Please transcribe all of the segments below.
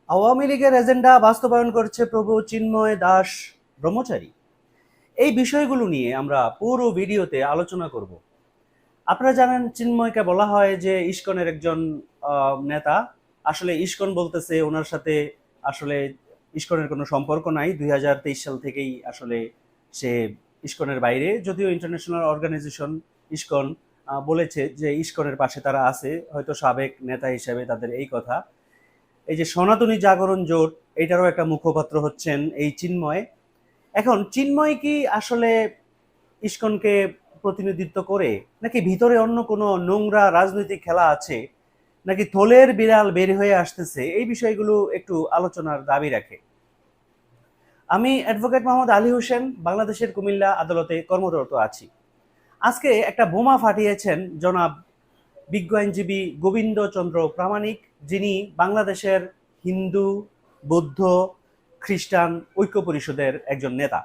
আওয়ামী লীগের এজেন্ডা বাস্তবায়ন করছে প্রভু চিন্ময় দাস ব্রহ্মচারী। এই বিষয়গুলো নিয়ে আমরা পুরো ভিডিওতে আলোচনা করব। আপনারা জানেন, চিন্ময়কে বলা হয় যে ইসকনের একজন নেতা। আসলে ইসকন বলতেছে ওনার সাথে আসলে ইসকনের কোনো সম্পর্ক নাই। 2023 সাল থেকেই আসলে সে ইসকনের বাইরে, যদিও ইন্টারন্যাশনাল অর্গানাইজেশন ইসকন বলেছে যে ইসকনের পাশে তারা আছে, হয়তো সাবেক নেতা হিসেবে তাদের এই কথা। এই যে সনাতনী জাগরণ জোট, এটারও একটা মুখপাত্র হচ্ছেন এই চিন্ময়। এখন চিন্ময় কি আসলে ইসকনকে প্রতিনিধিত্ব করে, নাকি ভিতরে অন্য কোনো নোংরা রাজনৈতিক খেলা আছে, নাকি থলের বিড়াল বের হয়ে আসতেছে? এই বিষয়গুলো একটু আলোচনার দাবি রাখে। আমি অ্যাডভোকেট মোহাম্মদ আলী হোসেন, বাংলাদেশের কুমিল্লা আদালতে কর্মরত আছি। আজকে একটা বোমা ফাটিয়েছেন জনাব বিজ্ঞ আইনজীবী গোবিন্দ চন্দ্র প্রামাণিক, যিনি বাংলাদেশের হিন্দু, বৌদ্ধ, খ্রিস্টান ঐক্য পরিষদের একজন নেতা।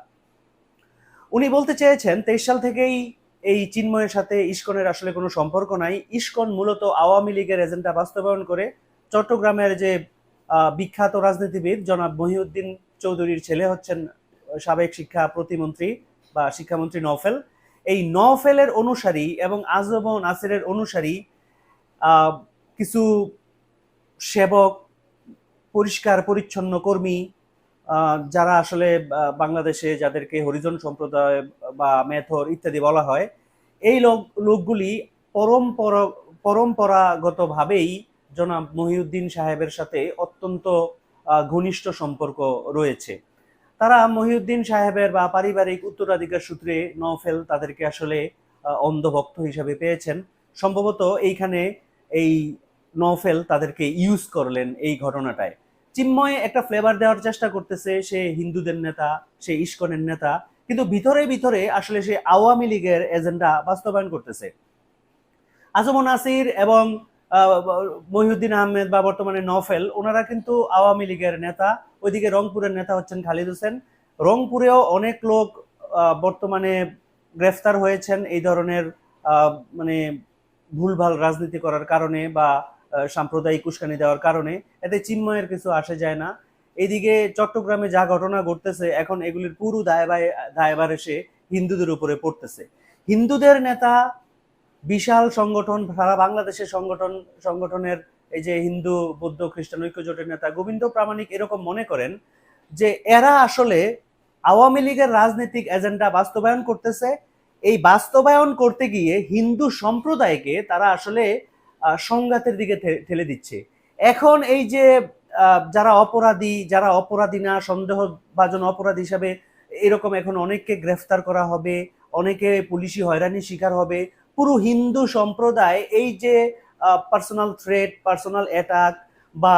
উনি বলতে চেয়েছেন 23 সাল থেকেই এই চিন্ময়ের সাথে ইসকনের আসলে কোনো সম্পর্ক নাই। ইসকন মূলত আওয়ামী লীগের এজেন্ডা বাস্তবায়ন করে। চট্টগ্রামের যে বিখ্যাত রাজনীতিবিদ জনাব মহিউদ্দিন চৌধুরীর ছেলে হচ্ছেন সাবেক শিক্ষা প্রতিমন্ত্রী বা শিক্ষামন্ত্রী নওফেল। এই নওফেলের অনুসারী এবং আজম নাসিরের অনুসারী কিছু সেবক, পরিষ্কার পরিচ্ছন্ন কর্মী, যারা আসলে বাংলাদেশে যাদেরকে হরিজন সম্প্রদায় বা মেথর ইত্যাদি বলা হয়, এই লোকগুলি পরম্পরাগতভাবেই জনাব মহিউদ্দিন সাহেবের সাথে অত্যন্ত ঘনিষ্ঠ সম্পর্ক রয়েছে। তারা মহিউদ্দিন সাহেবের বা পারিবারিক উত্তরাধিকার সূত্রে নওফেল তাদেরকে আসলে অন্ধভক্ত হিসাবে পেয়েছেন। সম্ভবত এইখানে এই নওফেল তাদেরকে ইউজ করলেন এই ঘটনাটায়। চিন্ময় একটা ফ্লেভার দেওয়ার চেষ্টা করতেছে, সে হিন্দুদের নেতা, সে ইসকনের নেতা, কিন্তু ভিতরে ভিতরে আসলে সে আওয়ামী লীগের এজেন্ডা বাস্তবায়ন করতেছে। আজম নাসির এবং মহিউদ্দিন আহমেদ বা বর্তমানে নওফেল, ওনারা কিন্তু আওয়ামী লীগের নেতা। ওইদিকে রংপুরের নেতা হচ্ছেন খালিদ হোসেন। রংপুরেও অনেক লোক বর্তমানে গ্রেফতার হয়েছেন এই ধরনের মানে ভুলভাল রাজনীতি করার কারণে বা সাম্প্রদায়িক উস্কানি দেওয়ার কারণে। এতে চিন্ময়ের কিছু আসে যায় না। এইদিকে চট্টগ্রামে যা ঘটনা ঘটতেছে, এখন এগুলির পুরো দায়ভার এসে হিন্দুদের উপরে পড়তেছে। হিন্দুদের নেতা, বিশাল সংগঠন, সারা বাংলাদেশের সংগঠনের এই যে হিন্দু, বৌদ্ধ, খ্রিস্টান ঐক্য জোটের নেতা গোবিন্দ প্রামাণিক এরকম মনে করেন যে এরা আসলে আওয়ামী লীগের রাজনৈতিক এজেন্ডা বাস্তবায়ন করতেছে। এই বাস্তবায়ন করতে গিয়ে হিন্দু সম্প্রদায়কে তারা আসলে সংঘাতের দিকে ঠেলে দিচ্ছে। এখন এই যে যারা অপরাধী না, সন্দেহভাজন অপরাধী হিসাবে এরকম এখন অনেককে গ্রেফতার করা হবে, অনেকে পুলিশি হয়রানির শিকার হবে। পুরো হিন্দু সম্প্রদায় এই যে পার্সোনাল থ্রেট, পার্সোনাল অ্যাটাক বা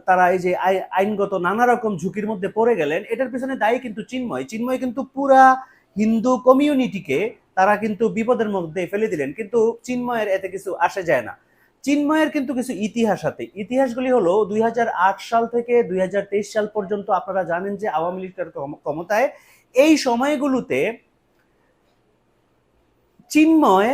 তারা এই যে আইনগত নানা রকম ঝুঁকির মধ্যে পড়ে গেলেন, এটার পিছনে দায়ী কিন্তু চিন্ময় কিন্তু পুরা হিন্দু কমিউনিটিকে তারা কিন্তু বিপদের মধ্যে ফেলে দিলেন। কিন্তু চিন্ময়ের এতে কিছু আসে যায় না। চিন্ময়ের কিন্তু কিছু ইতিহাস আছে। ইতিহাসগুলি হলো 2008 সাল থেকে 2023 সাল পর্যন্ত আপনারা জানেন যে আওয়ামী লীগ ক্ষমতায়। এই সময়গুলোতে চিন্ময়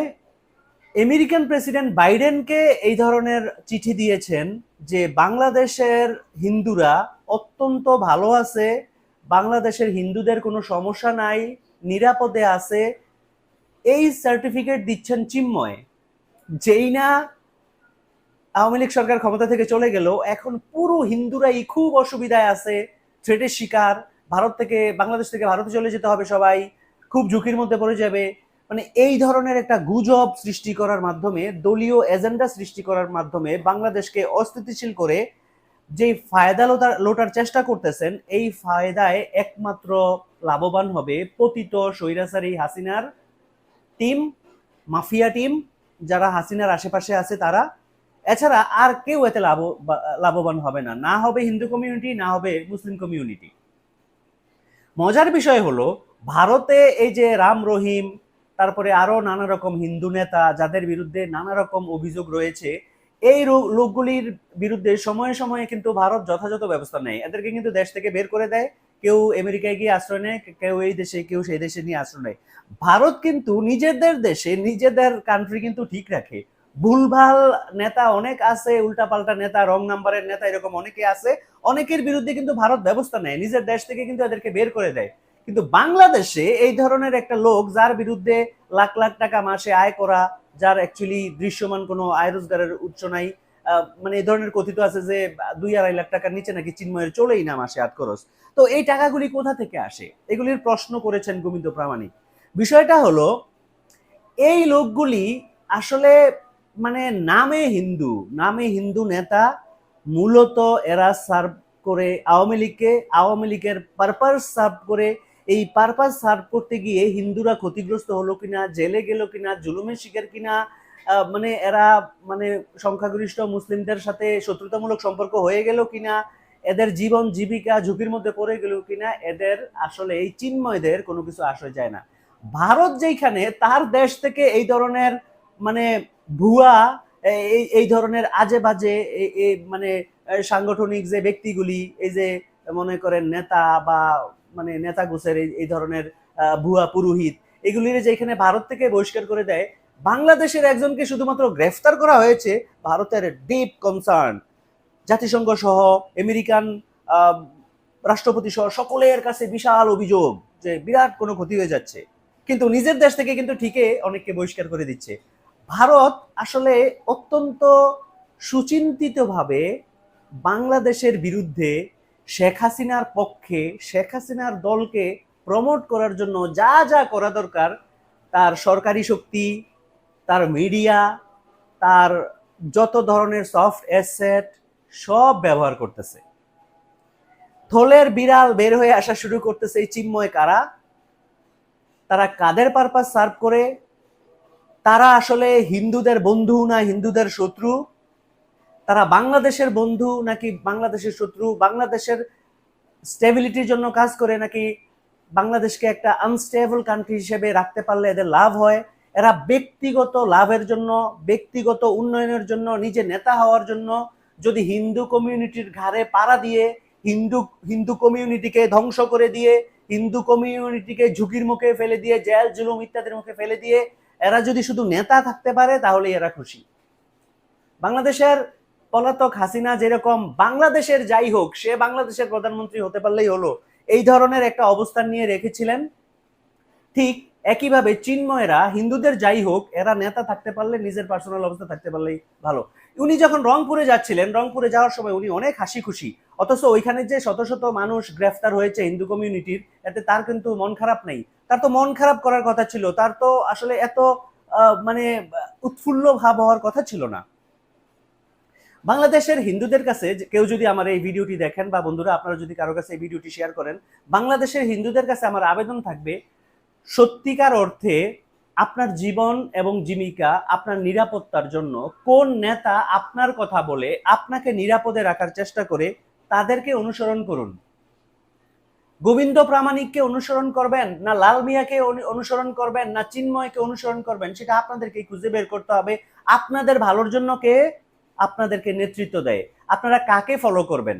আমেরিকান প্রেসিডেন্ট বাইডেনকে এই ধরনের চিঠি দিয়েছেন যে বাংলাদেশের হিন্দুরা অত্যন্ত ভালো আছে, বাংলাদেশের হিন্দুদের কোনো সমস্যা নাই, নিরাপদে আছে। এই সার্টিফিকেট দিচ্ছেন চিন্ময়। যেই না আওয়ামী লীগ সরকার ক্ষমতা থেকে চলে গেল, এখন পুরো হিন্দুরাই খুব অসুবিধায় আছে, থ্রেটের শিকার। বাংলাদেশ থেকে ভারতে চলে যেতে হবে, সবাই খুব ঝুঁকির মধ্যে পড়ে যাবে। মানে এই ধরনের একটা গুজব সৃষ্টি করার মাধ্যমে, দলীয় এজেন্ডা সৃষ্টি করার মাধ্যমে বাংলাদেশকে অস্থিতিশীল করে যে ফায়দা লোটার চেষ্টা করতেছেন, এই ফায়দায় একমাত্র লাভবান হবে পতিত স্বৈরাচারী হাসিনার টিম, মাফিয়া টিম, যারা হাসিনার আশেপাশে আছে তারা। এছাড়া আর কেউ এতে লাভবান হবে না। না হবে হিন্দু কমিউনিটি, না হবে মুসলিম কমিউনিটি। মজার বিষয় হলো, ভারতে এই যে রাম রহিম, তারপরে আরো নানা রকম হিন্দু নেতা যাদের বিরুদ্ধে নানা রকম অভিযোগ রয়েছে, এই লোকগুলির বিরুদ্ধে সময়ে সময়ে কিন্তু ভারত যথাযথ ব্যবস্থা নেয়। এদেরকে কিন্তু দেশ থেকে বের করে দেয়। কেউ আমেরিকায় গিয়ে আশ্রয় নেয়, কেউ এই দেশে, কেউ সেই দেশে নিয়ে আশ্রয় নেয়। ভারত কিন্তু নিজেদের দেশে, নিজেদের কান্ট্রি কিন্তু ঠিক রাখে। ভুলভাল নেতা অনেক আছে, উল্টাপাল্টা নেতা, রং নাম্বারের নেতা, এরকম অনেকে আছে। অনেকের বিরুদ্ধে কিন্তু ভারত ব্যবস্থা নেয়, নিজের দেশ থেকে কিন্তু এদেরকে বের করে দেয়। কিন্তু বাংলাদেশে এই ধরনের একটা লোক, যার বিরুদ্ধে লাখ লাখ টাকা মাসে আয় করা, যার অ্যাকচুয়ালি দৃশ্যমান কোনো আয় রোজগারের উৎস নাই, মানে এই ধরনের কথিত আছে যে 2-2.5 লাখ টাকার নিচে নাকি চিন্ময়ের চলেই না মাসে হাত খরচ। তো এই টাকাগুলি কোথা থেকে আসে, এগুলির প্রশ্ন করেছেন গোবিন্দ প্রামাণিক। বিষয়টা হলো, এই লোকগুলি আসলে মানে নামে হিন্দু নেতা, মূলত এরা সার্ভ করে আওয়ামী লীগকে, আওয়ামী লীগের পারপাস সার্ভ করে। এই পারপাস সার্ভ করতে গিয়ে হিন্দুরা ক্ষতিগ্রস্ত হলো কিনা, জেলে গেল কিনা, জুলুমের শিকার কিনা, মানে এরা মানে সংখ্যাগরিষ্ঠ মুসলিমদের সাথে শত্রুতামূলক সম্পর্ক হয়ে গেল কিনা, এদের জীবন জীবিকা ঝুঁকির মধ্যে পড়ে গেল কিনা, এদের আসলে এই চিন্ময়দের কোনো কিছু আসে যায় না। ভারত যেখানে তার দেশ থেকে এই ধরনের মানে ভুয়া, এই ধরনের আজে বাজে মানে সাংগঠনিক যে ব্যক্তিগুলি, এই যে মনে করেন নেতা বা মানে নেতা গোছের এই ধরনের ভুয়া পুরোহিত, এগুলির যেখানে ভারত থেকে বহিষ্কার করে দেয়, বাংলাদেশের একজনকে শুধুমাত্র গ্রেফতার করা হয়েছে। ভারতের ডিপ কনসার্ন, জাতিসংঘ সহ আমেরিকান রাষ্ট্রপতি সহ সকলের কাছে বিশাল অভিযোগ যে বিরাট কোনো ক্ষতি হয়ে যাচ্ছে, কিন্তু নিজের দেশ থেকে কিন্তু ঠিকই অনেককে বহিষ্কার করে দিচ্ছে। ভারত আসলে অত্যন্ত সুচিন্তিতভাবে বাংলাদেশের বিরুদ্ধে শেখ হাসিনার পক্ষে, শেখ হাসিনার দলকে প্রমোট করার জন্য যা যা করা দরকার, তার সরকারি শক্তি, তার মিডিয়া, তার যত ধরনের সফট অ্যাসেট সব ব্যবহার করতেছে। থলের বিড়াল বের হয়ে আসা শুরু করতেছে এই চিন্ময় কারা, তারা কাদের পারপাস সার্ভ করে, তারা আসলে হিন্দুদের বন্ধু না হিন্দুদের শত্রু, তারা বাংলাদেশের বন্ধু নাকি বাংলাদেশের শত্রু, বাংলাদেশের স্টেবিলিটির জন্য কাজ করে নাকি বাংলাদেশকে একটা আনস্টেবল কান্ট্রি হিসেবে রাখতে পারলে এদের লাভ হয়। এরা ব্যক্তিগত লাভের জন্য, ব্যক্তিগত উন্নয়নের জন্য, নিজে নেতা হওয়ার জন্য যদি হিন্দু কমিউনিটির ঘাড়ে পাড়া দিয়ে, হিন্দু কমিউনিটিকে ধ্বংস করে দিয়ে, হিন্দু কমিউনিটিকে ঝুঁকির মুখে ফেলে দিয়ে, জেল জুলুম ইত্যাদির মুখে ফেলে দিয়ে এরা যদি শুধু নেতা থাকতে পারে, তাহলে এরা খুশি। বাংলাদেশের পলাতক হাসিনা যেরকম বাংলাদেশের যাই হোক সে বাংলাদেশের প্রধানমন্ত্রী হতে পারলেই হলো, এই ধরনের একটা অবস্থান নিয়ে রেখেছিলেন, ঠিক একইভাবে চিন্ময়রা হিন্দুদের যাই হোক এরা নেতা থাকতে পারলে, নিজের পার্সোনাল অবস্থা থাকতে পারলেই ভালো। উনি যখন রংপুরে যাচ্ছিলেন, রংপুরে যাওয়ার সময় উনি অনেক হাসি খুশি, অথচ ওইখানে যে শত শত মানুষ গ্রেফতার হয়েছে হিন্দু কমিউনিটির, এতে তার কিন্তু মন খারাপ নেই। তার তো মন খারাপ করার কথা ছিল, তার তো আসলে এত মানে উৎফুল্ল ভাব হওয়ার কথা ছিল না। বাংলাদেশের হিন্দুদের কাছে কেউ যদি আমার এই ভিডিওটি দেখেন, বা বন্ধুরা আপনারা যদি কারো কাছে এই ভিডিওটি শেয়ার করেন, বাংলাদেশের হিন্দুদের কাছে আমার আবেদন থাকবে, সত্যিকার অর্থে আপনার জীবন এবং জীবিকা, আপনার নিরাপত্তার জন্য কোন নেতা আপনার কথা বলে আপনাকে নিরাপদে রাখার চেষ্টা করে, তাদেরকে অনুসরণ করুন। গোবিন্দ প্রামাণিককে অনুসরণ করবেন না লাল মিয়াকে অনুসরণ করবেন না চিন্ময়কে অনুসরণ করবেন, সেটা আপনাদেরকে খুঁজে বের করতে হবে। আপনাদের ভালোর জন্য কে আপনাদেরকে নেতৃত্ব দেয়, আপনারা কাকে ফলো করবেন?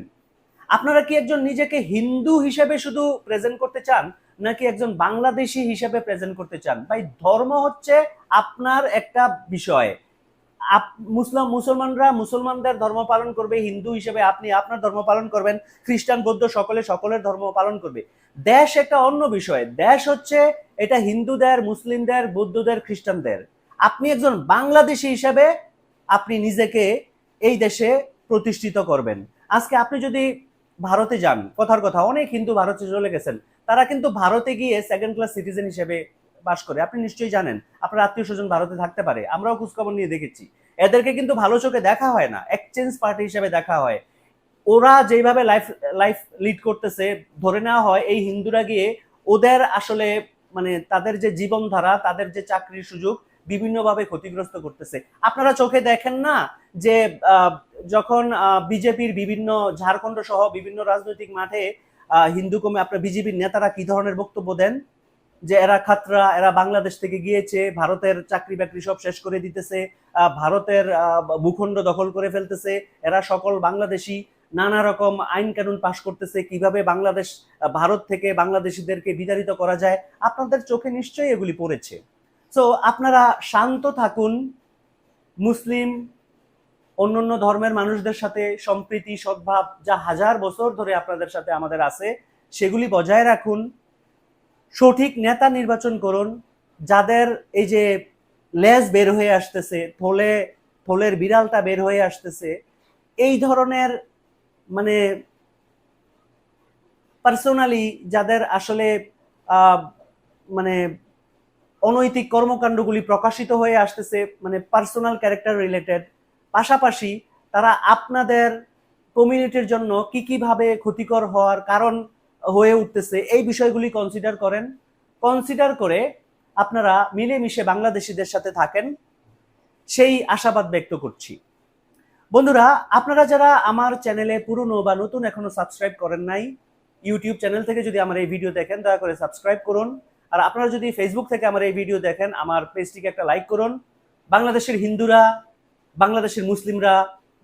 আপনারা কি একজন নিজেকে হিন্দু হিসেবে শুধু প্রেজেন্ট করতে চান, নাকি একজন বাংলাদেশি হিসেবে প্রেজেন্ট করতে চান? ভাই, ধর্ম হচ্ছে আপনার একটা বিষয়। মুসলমানরা মুসলমানদের ধর্ম পালন করবে, হিন্দু হিসেবে আপনি আপনার ধর্ম পালন করবেন, খ্রিস্টান বৌদ্ধ সকলের ধর্ম পালন করবে। দেশ একটা অন্য বিষয়, দেশ হচ্ছে এটা হিন্দুদের, মুসলিমদের, বৌদ্ধদের, খ্রিস্টানদের। আপনি একজন বাংলাদেশি হিসেবে আপনি নিজেকে এই দেশে প্রতিষ্ঠিত করবেন। আজকে আপনি যদি ভারতে যান, কথার কথা অনেক হিন্দু ভারতে চলে গেছেন, তারা কিন্তু ভারতে গিয়ে সেকেন্ড ক্লাস সিটিজেন হিসেবে বাস করে। আপনি নিশ্চয়ই জানেন, আপনার আত্মীয় স্বজন ভারতে থাকতে পারে, আমরাও খোঁজখবর নিয়ে দেখেছি। এদেরকে কিন্তু ভালো চোখে দেখা হয় না, এক্সচেঞ্জ পার্টি হিসেবে দেখা হয়। ওরা যেভাবে লাইফ লিড করতেছে, ধরে নেওয়া হয় এই হিন্দুরা গিয়ে ওদের আসলে মানে তাদের যে জীবনধারা, তাদের যে চাকরির সুযোগ বিভিন্নভাবে ক্ষতিগ্রস্ত করতেছে। আপনারা চোখে দেখেন না যে যখন বিজেপির বিভিন্ন ঝাড়খণ্ড সহ বিভিন্ন রাজনৈতিক মাঠে হিন্দু কমে আপনার বিজেপির নেতারা কি ধরনের বক্তব্য দেন, যে এরা খাতরা, এরা বাংলাদেশ থেকে গিয়েছে, ভারতের চাকরি বাকরি সব শেষ করে দিতেছে, ভারতের ভূখণ্ড দখল করে ফেলতেছে, এরা সকল বাংলাদেশি, নানা রকম আইন কানুন পাশ করতেছে, কিভাবে বাংলাদেশ ভারত থেকে বাংলাদেশিদেরকে বিতাড়িত করা যায়। আপনাদের চোখে নিশ্চয়ই এগুলি পড়েছে। সো আপনারা শান্ত থাকুন, মুসলিম অন্যান্য ধর্মের মানুষদের সাথে সম্প্রীতি সদ্ভাব যা হাজার বছর ধরে আপনাদের সাথে আমাদের আছে সেগুলি বজায় রাখুন। সঠিক নেতা নির্বাচন করুন, যাদের এই যে লেজ বের হয়ে আসতেছে, থলের বিড়ালটা বের হয়ে আসতেছে, এই ধরনের মানে পার্সোনালি যাদের আসলে মানে অনৈতিক কর্মকাণ্ডগুলি প্রকাশিত হয়ে আসতেছে, মানে পার্সোনাল ক্যারেক্টার রিলেটেড, পাশাপাশি তারা আপনাদের কমিউনিটির জন্য কি কিভাবে ক্ষতিকর হওয়ার কারণ হয়ে উঠতেছে এই বিষয়গুলি কনসিডার করে আপনারা মিলেমিশে বাংলাদেশিদের সাথে থাকেন, সেই আশাবাদ ব্যক্ত করছি। বন্ধুরা, আপনারা যারা আমার চ্যানেলে পুরনো বা নতুন এখনো সাবস্ক্রাইব করেন নাই, ইউটিউব চ্যানেল থেকে যদি আমার এই ভিডিও দেখেন দয়া করে সাবস্ক্রাইব করুন। আর আপনারা যদি ফেসবুক থেকে আমার এই ভিডিও দেখেন, আমার পেজটিকে একটা লাইক করুন। বাংলাদেশের হিন্দুরা, বাংলাদেশের মুসলিমরা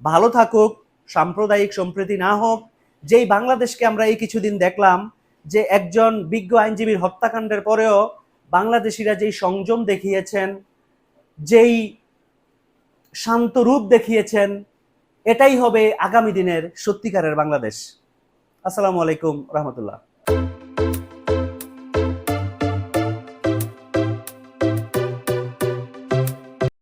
ভালো থাকুক, সাম্প্রদায়িক সম্প্রীতি না হোক। যেই বাংলাদেশকে আমরা এই কিছুদিন দেখলাম যে একজন বিজ্ঞ আইনজীবীর হত্যাকাণ্ডের পরেও বাংলাদেশিরা যেই সংযম দেখিয়েছেন, যেই শান্ত রূপ দেখিয়েছেন, এটাই হবে আগামী দিনের সত্যিকারের বাংলাদেশ। আসসালামু আলাইকুম রহমতুল্লাহ।